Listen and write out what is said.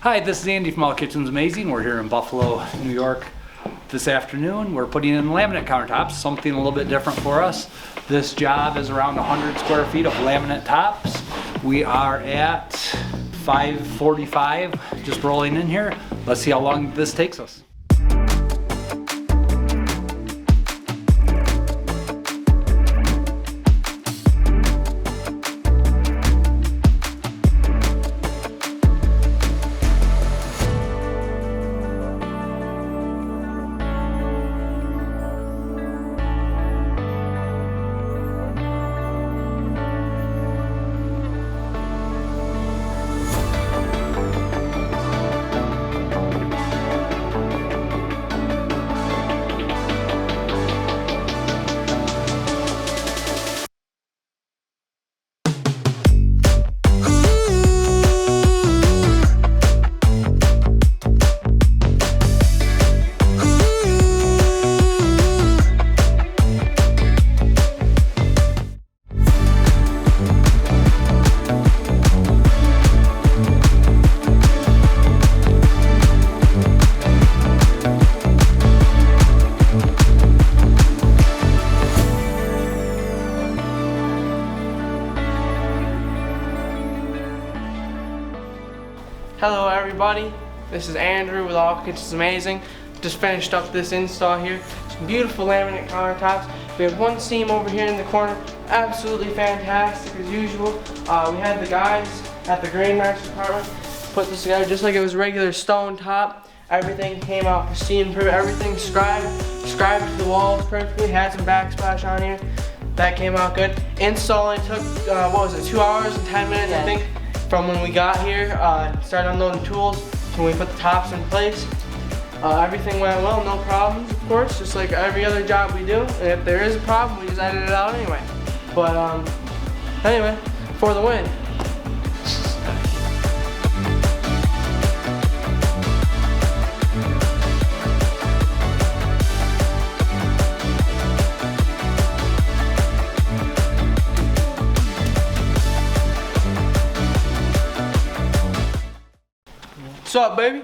Hi, this is Andy from All Kitchens Amazing. We're here in Buffalo, New York this afternoon. We're putting in laminate countertops, something a little bit different for us. This job is around 100 square feet of laminate tops. We are at 5:45, just rolling in here. Let's see how long this takes us. Hello everybody, this is Andrew with All Kitchens Amazing. Just finished up this install here. Some beautiful laminate countertops. We have one seam over here in the corner, absolutely fantastic as usual. We had the guys at the grain match department put this together just like it was a regular stone top. Everything came out pristine, everything scribed to the walls perfectly. Had some backsplash on here. That came out good. Installing took, what was it, 2 hours and 10 minutes I think. From when we got here, started unloading tools to when we put the tops in place. Everything went well, no problems, of course, just like every other job we do. And if there is a problem, we just edit it out anyway. But anyway, for the win. What's up, baby?